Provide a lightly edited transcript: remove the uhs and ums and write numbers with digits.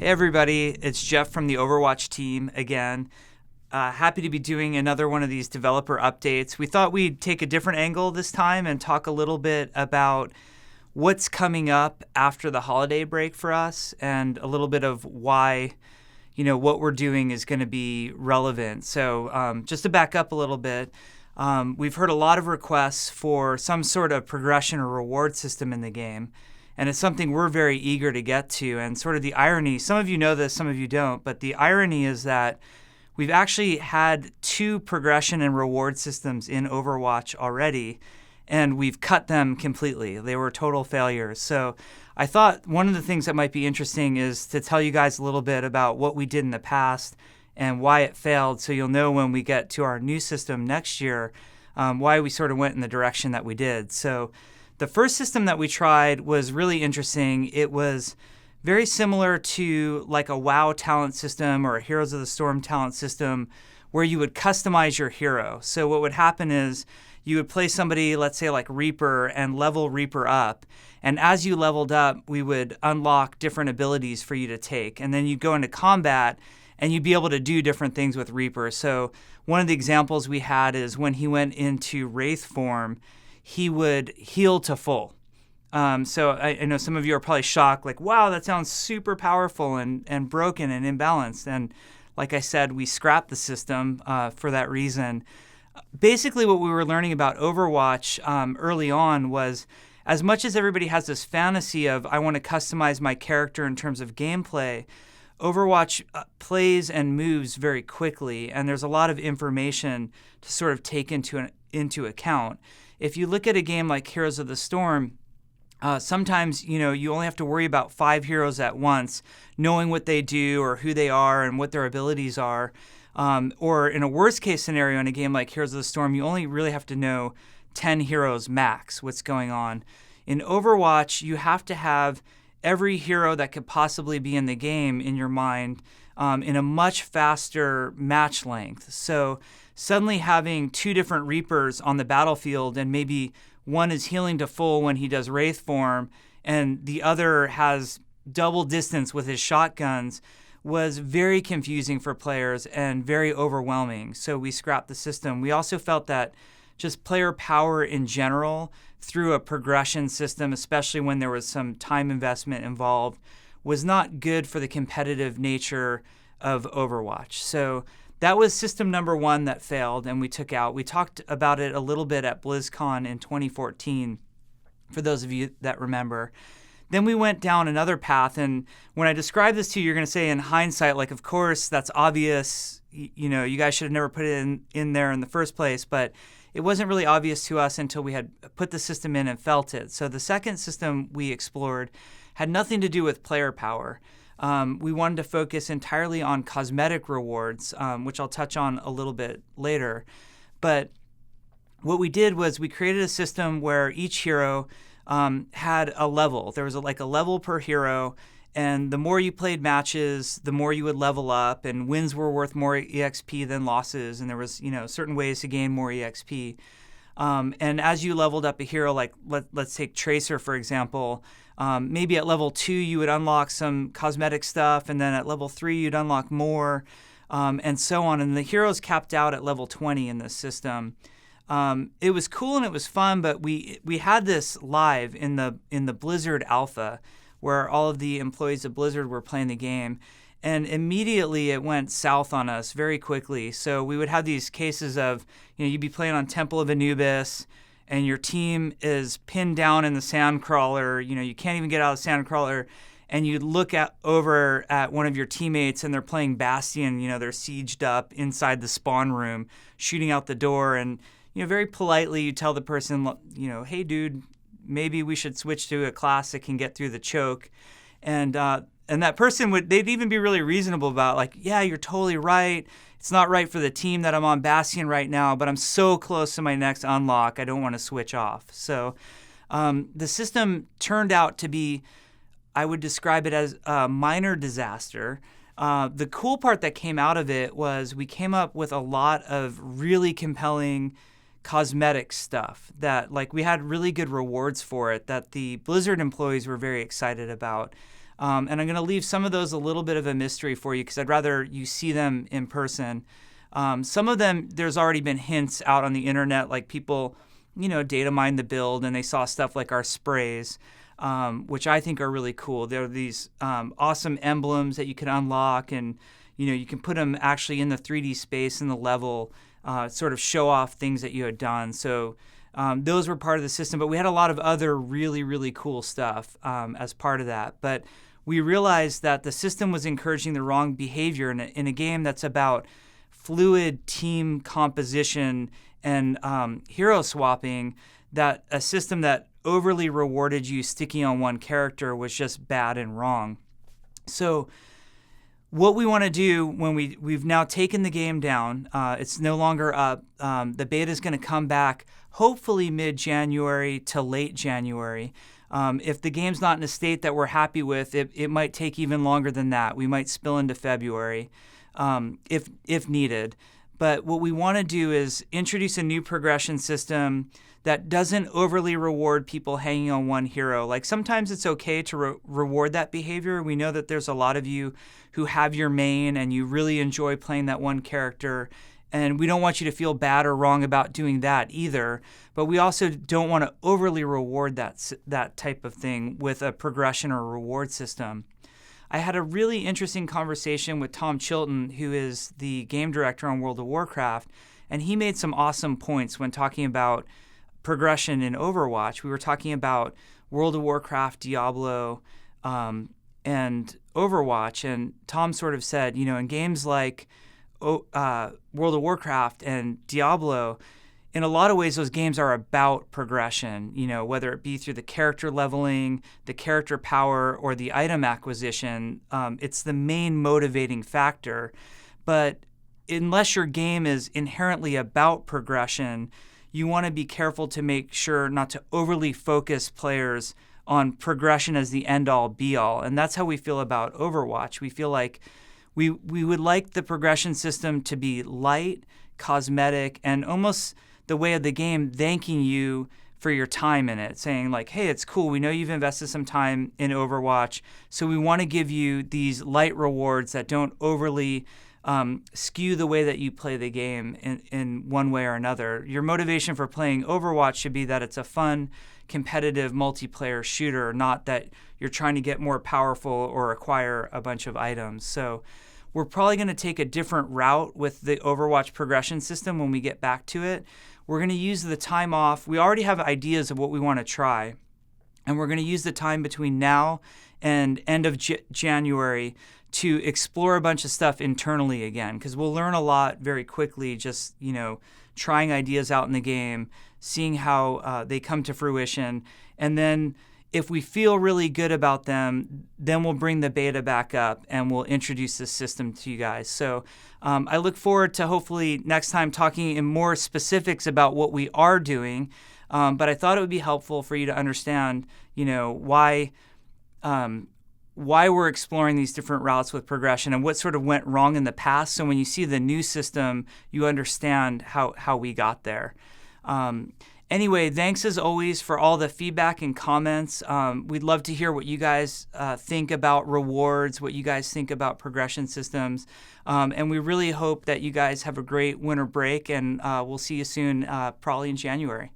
Hey everybody, it's Jeff from the Overwatch team again. Happy to be doing another one of these developer updates. We thought we'd take a different angle this time and talk a little bit about what's coming up after the holiday break for us and a little bit of why, what we're doing is going to be relevant. So just to back up a little bit, we've heard a lot of requests for some sort of progression or reward system in the game. And it's something we're very eager to get to. And sort of the irony, some of you know this, some of you don't, but the irony is that we've actually had 2 progression and reward systems in Overwatch already, and we've cut them completely. They were total failures. So I thought one of the things that might be interesting is to tell you guys a little bit about what we did in the past and why it failed, so you'll know when we get to our new system next year why we sort of went in the direction that we did. So the first system that we tried was really interesting. It was very similar to like a WoW talent system or a Heroes of the Storm talent system where you would customize your hero. So what would happen is you would play somebody, let's say like Reaper, and level Reaper up. And as you leveled up, we would unlock different abilities for you to take. And then you'd go into combat and you'd be able to do different things with Reaper. So one of the examples we had is when he went into Wraith form, he would heal to full. So I know some of you are probably shocked, like, wow, that sounds super powerful and broken and imbalanced. And like I said, we scrapped the system for that reason. Basically, what we were learning about Overwatch early on was, as much as everybody has this fantasy of, I want to customize my character in terms of gameplay, Overwatch plays and moves very quickly, and there's a lot of information to sort of take into account. If you look at a game like Heroes of the Storm, sometimes, you only have to worry about 5 heroes at once, knowing what they do or who they are and what their abilities are. Or in a worst case scenario in a game like Heroes of the Storm, you only really have to know 10 heroes max what's going on. In Overwatch, you have to have every hero that could possibly be in the game in your mind in a much faster match length. So suddenly having 2 different Reapers on the battlefield, and maybe one is healing to full when he does Wraith form and the other has double distance with his shotguns, was very confusing for players and very overwhelming. So we scrapped the system. We also felt that just player power in general through a progression system, especially when there was some time investment involved, was not good for the competitive nature of Overwatch. So that was system number 1 that failed and we took out. We talked about it a little bit at BlizzCon in 2014, for those of you that remember. Then we went down another path, and when I describe this to you, you're going to say in hindsight, like, of course, that's obvious. You guys should have never put it in there in the first place, but it wasn't really obvious to us until we had put the system in and felt it. So the second system we explored had nothing to do with player power. We wanted to focus entirely on cosmetic rewards, which I'll touch on a little bit later. But what we did was we created a system where each hero had a level. There was a level per hero, and the more you played matches, the more you would level up, and wins were worth more EXP than losses, and there was certain ways to gain more EXP. And as you leveled up a hero, like let's take Tracer for example, maybe at level 2 you would unlock some cosmetic stuff, and then at level 3 you'd unlock more, and so on. And the heroes capped out at level 20 in this system. It was cool and it was fun, but we had this live in the Blizzard Alpha, where all of the employees of Blizzard were playing the game, and immediately it went south on us very quickly. So we would have these cases of, you'd be playing on Temple of Anubis, and your team is pinned down in the sandcrawler. You can't even get out of the sandcrawler, and you look over at one of your teammates, and they're playing Bastion. They're sieged up inside the spawn room, shooting out the door, and very politely you tell the person, hey, dude, maybe we should switch to a class that can get through the choke. And that person they'd even be really reasonable about, like, yeah, you're totally right. It's not right for the team that I'm on Bastion right now, but I'm so close to my next unlock, I don't want to switch off. So the system turned out to be, I would describe it as a minor disaster. The cool part that came out of it was we came up with a lot of really compelling cosmetic stuff that, like, we had really good rewards for it that the Blizzard employees were very excited about. And I'm going to leave some of those a little bit of a mystery for you because I'd rather you see them in person. Some of them, there's already been hints out on the internet, like people, data mined the build and they saw stuff like our sprays, which I think are really cool. There are these awesome emblems that you can unlock, and you can put them actually in the 3D space in the level, sort of show off things that you had done. So those were part of the system, but we had a lot of other really, really cool stuff as part of that. But we realized that the system was encouraging the wrong behavior in a game that's about fluid team composition and hero swapping, that a system that overly rewarded you sticking on one character was just bad and wrong. So what we want to do when we've now taken the game down, it's no longer up. The beta is going to come back hopefully mid-January to late January. If the game's not in a state that we're happy with, it might take even longer than that. We might spill into February if needed. But what we want to do is introduce a new progression system that doesn't overly reward people hanging on one hero. Like sometimes it's okay to reward that behavior. We know that there's a lot of you who have your main and you really enjoy playing that one character. And we don't want you to feel bad or wrong about doing that either. But we also don't want to overly reward that type of thing with a progression or reward system. I had a really interesting conversation with Tom Chilton, who is the game director on World of Warcraft, and he made some awesome points when talking about progression in Overwatch. We were talking about World of Warcraft, Diablo, and Overwatch, and Tom sort of said, in games like World of Warcraft and Diablo, in a lot of ways, those games are about progression, whether it be through the character leveling, the character power, or the item acquisition. It's the main motivating factor. But unless your game is inherently about progression, you want to be careful to make sure not to overly focus players on progression as the end-all, be-all. And that's how we feel about Overwatch. We feel like we would like the progression system to be light, cosmetic, and almost the way of the game thanking you for your time in it, saying like, hey, it's cool. We know you've invested some time in Overwatch, so we want to give you these light rewards that don't overly skew the way that you play the game in one way or another. Your motivation for playing Overwatch should be that it's a fun, competitive multiplayer shooter, not that you're trying to get more powerful or acquire a bunch of items. So we're probably going to take a different route with the Overwatch progression system when we get back to it. We're going to use the time off. We already have ideas of what we want to try, and we're going to use the time between now and end of January to explore a bunch of stuff internally again, because we'll learn a lot very quickly just, trying ideas out in the game, seeing how they come to fruition, and then if we feel really good about them, then we'll bring the beta back up and we'll introduce this system to you guys. So I look forward to hopefully next time talking in more specifics about what we are doing. But I thought it would be helpful for you to understand, why we're exploring these different routes with progression and what sort of went wrong in the past. So when you see the new system, you understand how we got there. Anyway, thanks as always for all the feedback and comments. We'd love to hear what you guys think about rewards, what you guys think about progression systems. And we really hope that you guys have a great winter break, and we'll see you soon, probably in January.